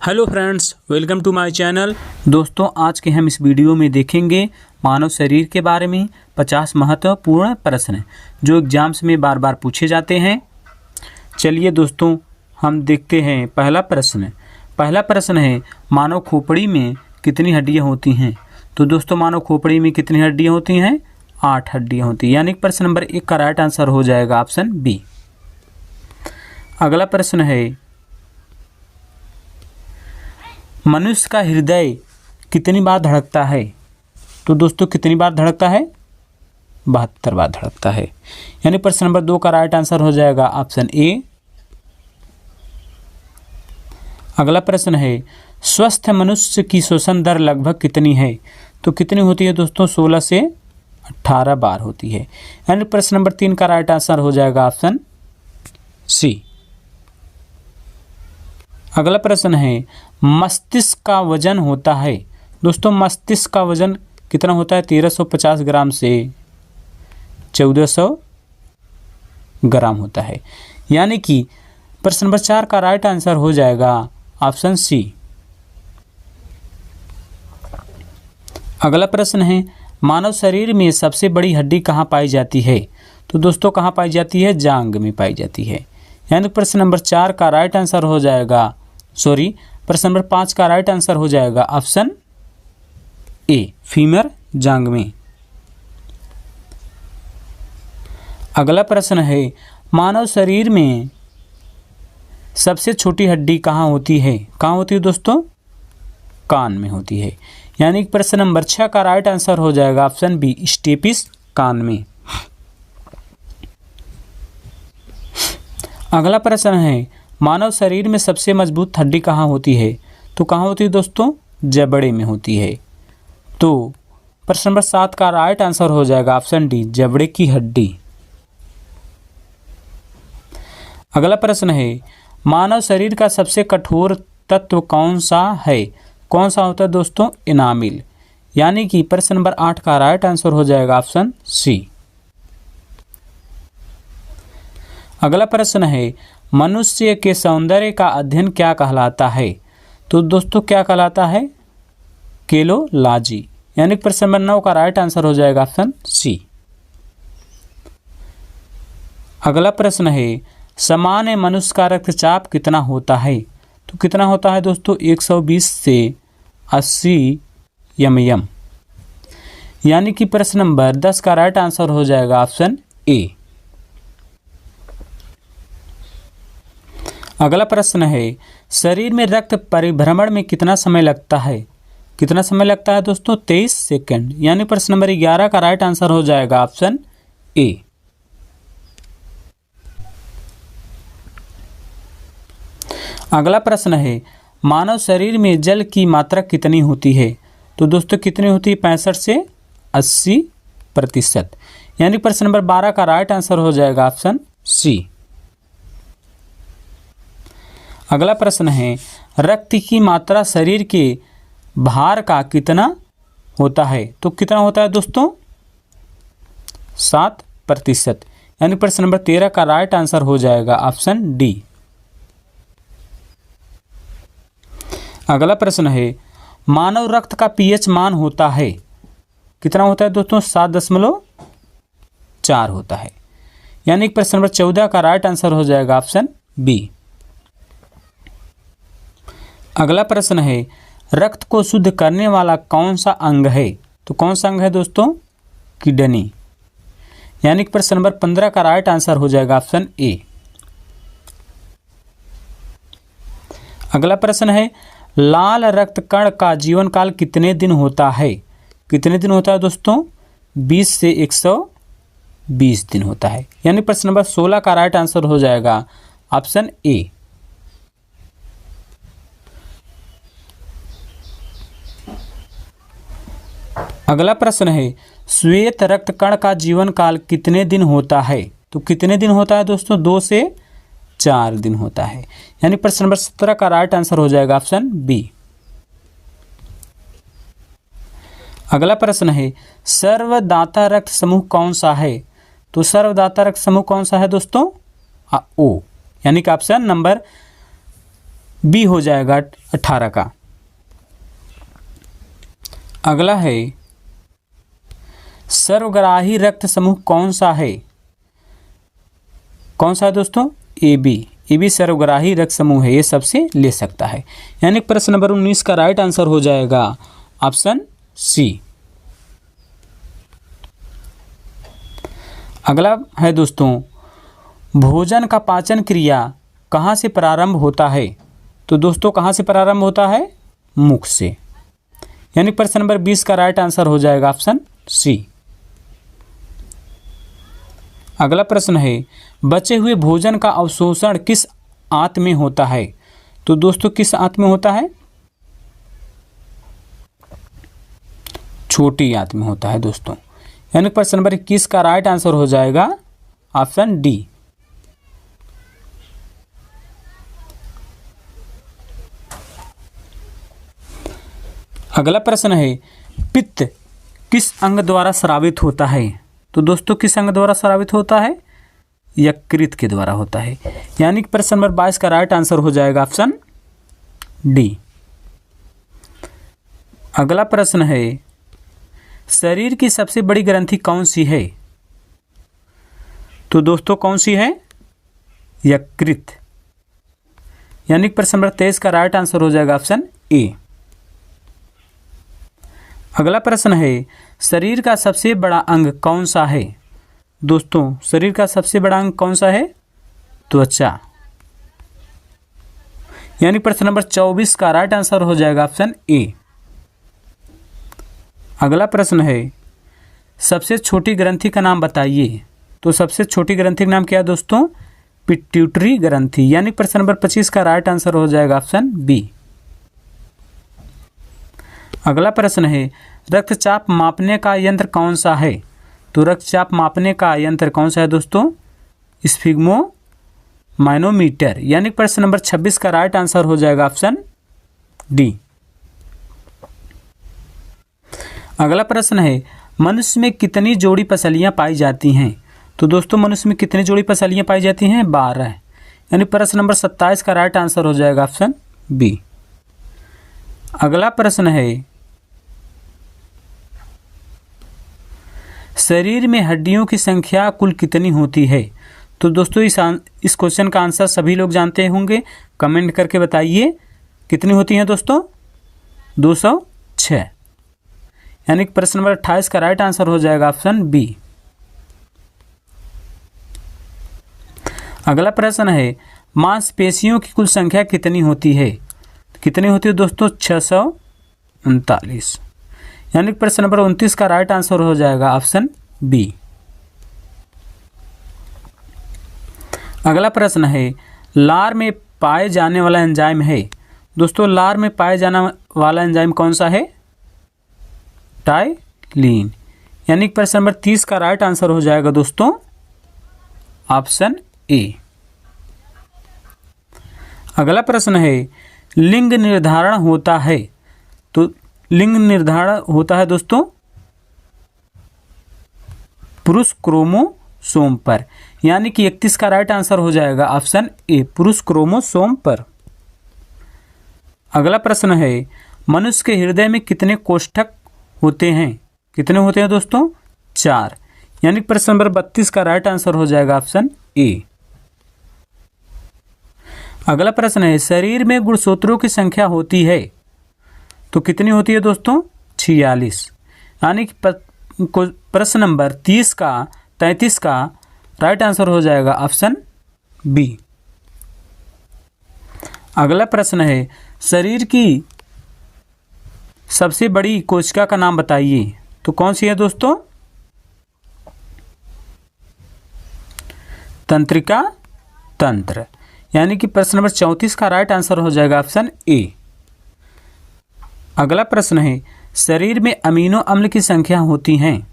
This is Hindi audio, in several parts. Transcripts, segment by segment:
Hello friends, welcome to my channel. दोस्तों, आज के हम इस वीडियो में देखेंगे मानव शरीर के बारे में 50 महत्वपूर्ण प्रश्न जो एग्जाम्स में बार बार पूछे जाते हैं। चलिए दोस्तों, हम देखते हैं पहला प्रश्न है मानव खोपड़ी में कितनी हड्डियां होती हैं। तो दोस्तों, मानव खोपड़ी में कितनी हड्डियां होती हैं? 8 हड्डियां होती हैं। यानी प्रश्न नंबर 1 का राइट आंसर हो जाएगा ऑप्शन बी। अगला प्रश्न है मनुष्य का हृदय कितनी बार धड़कता है। तो दोस्तों, कितनी बार धड़कता है? 72 बार धड़कता है। यानी प्रश्न नंबर 2 का राइट आंसर हो जाएगा ऑप्शन ए। अगला प्रश्न है स्वस्थ मनुष्य की श्वसन दर लगभग कितनी है। तो कितनी होती है दोस्तों? 16 से 18 बार होती है। यानी प्रश्न नंबर 3 का राइट आंसर हो जाएगा ऑप्शन सी। अगला प्रश्न है मस्तिष्क का वजन होता है। दोस्तों, मस्तिष्क का वजन कितना होता है? 1350 ग्राम से 1400 ग्राम होता है। यानी कि प्रश्न नंबर 4 का राइट आंसर हो जाएगा ऑप्शन सी। अगला प्रश्न है मानव शरीर में सबसे बड़ी हड्डी कहाँ पाई जाती है। तो दोस्तों, कहाँ पाई जाती है? जांघ में पाई जाती है। यानी प्रश्न नंबर 4 का राइट आंसर हो जाएगा प्रश्न नंबर 5 का राइट आंसर हो जाएगा ऑप्शन ए, फीमर, जांघ में। अगला प्रश्न है मानव शरीर में सबसे छोटी हड्डी कहाँ होती है? कहाँ होती है दोस्तों? कान में होती है। यानी प्रश्न नंबर 6 का राइट आंसर हो जाएगा ऑप्शन बी, स्टेपिस, कान में। अगला प्रश्न है मानव शरीर में सबसे मजबूत हड्डी कहाँ होती है। तो कहाँ होती है दोस्तों? जबड़े में होती है। तो प्रश्न नंबर 7 का राइट आंसर हो जाएगा ऑप्शन डी, जबड़े की हड्डी। अगला प्रश्न है मानव शरीर का सबसे कठोर तत्व कौन सा है? कौन सा होता है दोस्तों? इनामिल। यानी कि प्रश्न नंबर 8 का राइट आंसर हो जाएगा ऑप्शन सी। अगला प्रश्न है मनुष्य के सौंदर्य का अध्ययन क्या कहलाता है। तो दोस्तों, क्या कहलाता है? केलोलॉजी। यानी प्रश्न नंबर 9 का राइट आंसर हो जाएगा ऑप्शन सी। अगला प्रश्न है सामान्य मनुष्य का रक्तचाप कितना होता है। तो कितना होता है दोस्तों? 120 से 80 mm। यानी कि प्रश्न नंबर 10 का राइट आंसर हो जाएगा ऑप्शन ए। अगला प्रश्न है शरीर में रक्त परिभ्रमण में कितना समय लगता है। कितना समय लगता है दोस्तों? 23 सेकंड। यानी प्रश्न नंबर 11 का राइट आंसर हो जाएगा ऑप्शन ए। अगला प्रश्न है मानव शरीर में जल की मात्रा कितनी होती है। तो दोस्तों, कितनी होती है? 65 से 80%। यानी प्रश्न नंबर 12 का राइट आंसर हो जाएगा ऑप्शन सी। अगला प्रश्न है रक्त की मात्रा शरीर के भार का कितना होता है। तो कितना होता है दोस्तों? 7%। यानी प्रश्न नंबर 13 का राइट आंसर हो जाएगा ऑप्शन डी। अगला प्रश्न है मानव रक्त का पीएच मान होता है। कितना होता है दोस्तों? 7.4 होता है। यानी प्रश्न नंबर 14 का राइट आंसर हो जाएगा ऑप्शन बी। अगला प्रश्न है रक्त को शुद्ध करने वाला कौन सा अंग है। तो कौन सा अंग है दोस्तों? किडनी। यानी प्रश्न नंबर 15 का राइट आंसर हो जाएगा ऑप्शन ए। अगला प्रश्न है लाल रक्त कण का जीवन काल कितने दिन होता है। कितने दिन होता है दोस्तों? 20 से 120 दिन होता है। यानी प्रश्न नंबर 16 का राइट आंसर हो जाएगा ऑप्शन ए। अगला प्रश्न है श्वेत रक्त कण का जीवन काल कितने दिन होता है। तो कितने दिन होता है दोस्तों? 2 से 4 दिन होता है। यानी प्रश्न नंबर 17 का राइट आंसर हो जाएगा ऑप्शन बी। अगला प्रश्न है सर्वदाता रक्त समूह कौन सा है। तो सर्वदाता रक्त समूह कौन सा है दोस्तों? ओ। यानी कि ऑप्शन नंबर बी हो जाएगा 18 का। अगला है सर्वग्राही रक्त समूह कौन सा है? कौन सा है दोस्तों? ए बी सर्वग्राही रक्त समूह है, ये सबसे ले सकता है। यानी प्रश्न नंबर 19 का राइट आंसर हो जाएगा ऑप्शन सी। अगला है दोस्तों, भोजन का पाचन क्रिया कहाँ से प्रारंभ होता है? तो दोस्तों कहाँ से प्रारंभ होता है? मुख से। यानी प्रश्न नंबर 20 का राइट आंसर हो जाएगा ऑप्शन सी। अगला प्रश्न है, बचे हुए भोजन का अवशोषण किस आंत में होता है? तो दोस्तों किस आंत में होता है? छोटी आंत में होता है दोस्तों। यानी प्रश्न नंबर 21 का राइट आंसर हो जाएगा ऑप्शन डी। अगला प्रश्न है, पित्त किस अंग द्वारा स्रावित होता है? तो दोस्तों किस अंग द्वारा स्रावित होता है? यकृत के द्वारा होता है। यानी कि प्रश्न नंबर 22 का राइट आंसर हो जाएगा ऑप्शन डी। अगला प्रश्न है, शरीर की सबसे बड़ी ग्रंथि कौन सी है? तो दोस्तों कौन सी है? यकृत। यानी कि प्रश्न नंबर 23 का राइट आंसर हो जाएगा ऑप्शन ए। अगला प्रश्न है, शरीर का सबसे बड़ा अंग कौन सा है? दोस्तों शरीर का सबसे बड़ा अंग कौन सा है? त्वचा। यानी प्रश्न नंबर 24 का राइट आंसर हो जाएगा ऑप्शन ए। अगला प्रश्न है, सबसे छोटी ग्रंथि का नाम बताइए। तो सबसे छोटी ग्रंथि का नाम क्या है दोस्तों? पिट्यूटरी ग्रंथि। यानी प्रश्न नंबर 25 का राइट आंसर हो जाएगा ऑप्शन बी। अगला प्रश्न है, रक्तचाप मापने का यंत्र कौन सा है? तो रक्तचाप मापने का यंत्र कौन सा है दोस्तों? स्फिग्मोमाइनोमीटर। यानी प्रश्न नंबर 26 का राइट आंसर हो जाएगा ऑप्शन डी। अगला प्रश्न है, मनुष्य में कितनी जोड़ी पसलियां पाई जाती हैं? तो दोस्तों मनुष्य में कितनी जोड़ी पसलियां पाई जाती हैं? 12। यानी प्रश्न नंबर 27 का राइट आंसर हो जाएगा ऑप्शन बी। अगला प्रश्न है, शरीर में हड्डियों की संख्या कुल कितनी होती है? तो दोस्तों इस क्वेश्चन का आंसर सभी लोग जानते होंगे, कमेंट करके बताइए कितनी होती हैं दोस्तों? 206। यानी प्रश्न नंबर 28 का राइट आंसर हो जाएगा ऑप्शन बी। अगला प्रश्न है, मांसपेशियों की कुल संख्या कितनी होती है? कितनी होती है दोस्तों? 639। यानी प्रश्न नंबर 29 का राइट आंसर हो जाएगा ऑप्शन बी। अगला प्रश्न है, लार में पाए जाने वाला एंजाइम है? दोस्तों लार में पाए जाने वाला एंजाइम कौन सा है? टाइलिन। यानी प्रश्न नंबर 30 का राइट आंसर हो जाएगा दोस्तों ऑप्शन ए। अगला प्रश्न है, लिंग निर्धारण होता है? तो लिंग निर्धारण होता है दोस्तों पुरुष क्रोमोसोम पर। यानी कि 31 का राइट आंसर हो जाएगा ऑप्शन ए, पुरुष क्रोमोसोम पर। अगला प्रश्न है, मनुष्य के हृदय में कितने कोष्ठक होते हैं? कितने होते हैं दोस्तों? 4। यानी प्रश्न नंबर 32 का राइट आंसर हो जाएगा ऑप्शन ए। अगला प्रश्न है, शरीर में गुणसूत्रों की संख्या होती है? तो कितनी होती है दोस्तों? 46। यानी कि प्रश्न नंबर 33 का राइट आंसर हो जाएगा ऑप्शन बी। अगला प्रश्न है, शरीर की सबसे बड़ी कोशिका का नाम बताइए। तो कौन सी है दोस्तों? तंत्रिका तंत्र। यानी कि प्रश्न नंबर 34 का राइट आंसर हो जाएगा ऑप्शन ए। अगला प्रश्न है, शरीर में अमीनो अम्ल की संख्या होती हैं?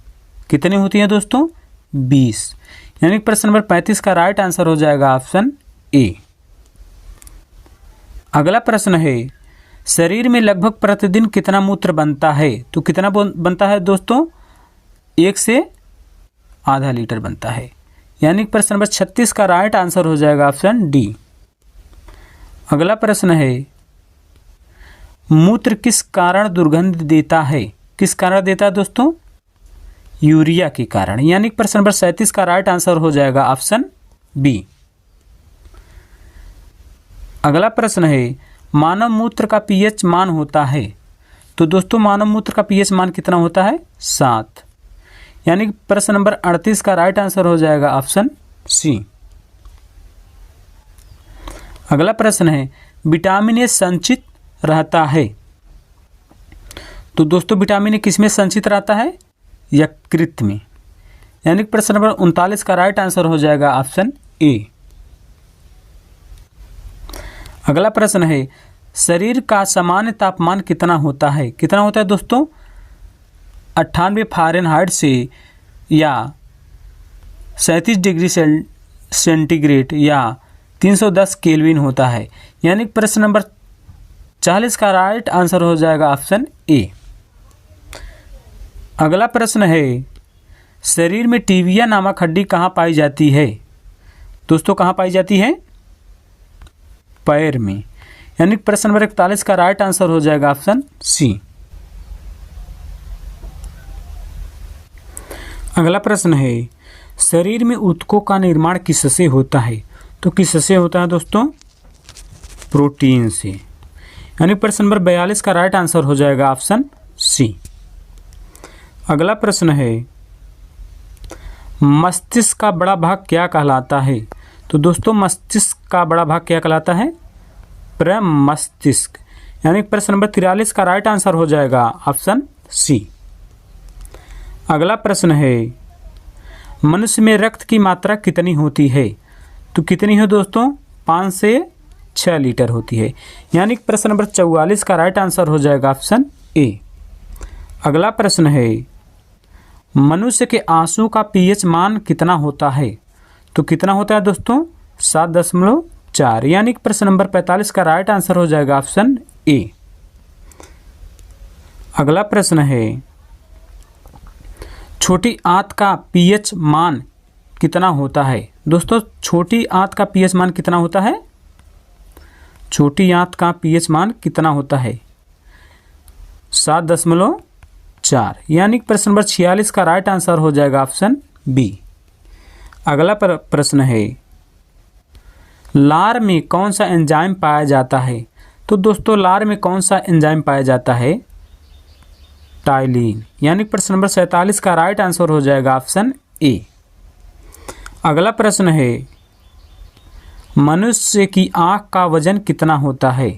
कितनी होती हैं दोस्तों? 20। यानी प्रश्न नंबर 35 का राइट आंसर हो जाएगा ऑप्शन ए। अगला प्रश्न है, शरीर में लगभग प्रतिदिन कितना मूत्र बनता है? तो कितना बनता है दोस्तों? 1 से आधा लीटर बनता है। यानी प्रश्न नंबर 36 का राइट आंसर हो जाएगा ऑप्शन डी। अगला प्रश्न है, मूत्र किस कारण दुर्गंध देता है? किस कारण देता है दोस्तों? यूरिया के कारण। यानी प्रश्न नंबर 37 का राइट आंसर हो जाएगा ऑप्शन बी। अगला प्रश्न है, मानव मूत्र का पीएच मान होता है? तो दोस्तों मानव मूत्र का पीएच मान कितना होता है? 7। यानी प्रश्न नंबर 38 का राइट आंसर हो जाएगा ऑप्शन सी। अगला प्रश्न है, विटामिन ए संचित रहता है? तो दोस्तों विटामिन ए किसमें संचित रहता है? यकृत में। यानी प्रश्न नंबर 39 का राइट आंसर हो जाएगा ऑप्शन ए। अगला प्रश्न है, शरीर का सामान्य तापमान कितना होता है? कितना होता है दोस्तों? 98 फ़ारेनहाइट से या 37 डिग्री सेंटीग्रेड या 310 केल्विन होता है। यानी प्रश्न नंबर 40 का राइट आंसर हो जाएगा ऑप्शन ए। अगला प्रश्न है, शरीर में टिबिया नामक हड्डी कहाँ पाई जाती है? दोस्तों कहाँ पाई जाती है? पैर में। यानी प्रश्न नंबर 41 का राइट आंसर हो जाएगा ऑप्शन सी। अगला प्रश्न है, शरीर में ऊतकों का निर्माण किससे होता है? तो किससे होता है दोस्तों? प्रोटीन से। यानी प्रश्न नंबर 42 का राइट आंसर हो जाएगा ऑप्शन सी। अगला प्रश्न है, मस्तिष्क का बड़ा भाग क्या कहलाता है? तो दोस्तों मस्तिष्क का बड़ा भाग क्या कहलाता है? प्रमस्तिष्क। यानी प्रश्न नंबर 43 का राइट आंसर हो जाएगा ऑप्शन सी। अगला प्रश्न है, मनुष्य में रक्त की मात्रा कितनी होती है? तो कितनी है दोस्तों? 5 से 6 लीटर होती है। यानी प्रश्न नंबर 44 का राइट आंसर हो जाएगा ऑप्शन ए। अगला प्रश्न है, मनुष्य के आंसू का पीएच मान कितना होता है? तो कितना होता है दोस्तों? 7.4। यानी प्रश्न नंबर 45 का राइट आंसर हो जाएगा ऑप्शन ए। अगला प्रश्न है, छोटी आंत का पीएच मान कितना होता है? दोस्तों छोटी आंत का पीएच मान कितना होता है? छोटी आंत का पीएच मान कितना होता है? 7.4। यानी प्रश्न नंबर 46 का राइट आंसर हो जाएगा ऑप्शन बी। अगला प्रश्न है, लार में कौन सा एंजाइम पाया जाता है? तो दोस्तों लार में कौन सा एंजाइम पाया जाता है? टाइलिन। यानी प्रश्न नंबर 47 का राइट आंसर हो जाएगा ऑप्शन ए। अगला प्रश्न है, मनुष्य की आँख का वजन कितना होता है?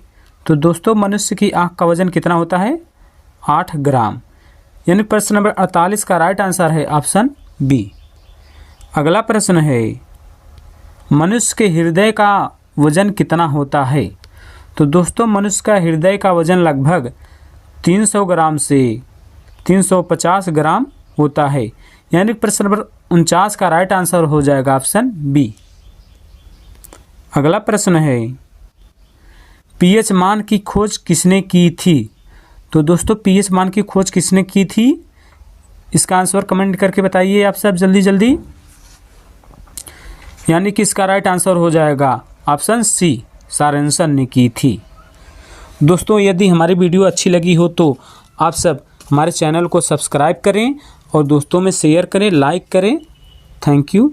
तो दोस्तों मनुष्य की आँख का वजन कितना होता है? 8 ग्राम। यानी प्रश्न नंबर 48 का राइट आंसर है ऑप्शन बी। अगला प्रश्न है, मनुष्य के हृदय का वजन कितना होता है? तो दोस्तों मनुष्य का हृदय का वजन लगभग 300 ग्राम से 350 ग्राम होता है। यानी प्रश्न नंबर 49 का राइट आंसर हो जाएगा ऑप्शन बी। अगला प्रश्न है, पीएच मान की खोज किसने की थी? तो दोस्तों पीएच मान की खोज किसने की थी? इसका आंसर कमेंट करके बताइए आप सब जल्दी जल्दी। यानी कि इसका राइट आंसर हो जाएगा ऑप्शन सी, सॉरेनसन ने की थी। दोस्तों यदि हमारी वीडियो अच्छी लगी हो तो आप सब हमारे चैनल को सब्सक्राइब करें और दोस्तों में शेयर करें, लाइक करें। Thank you.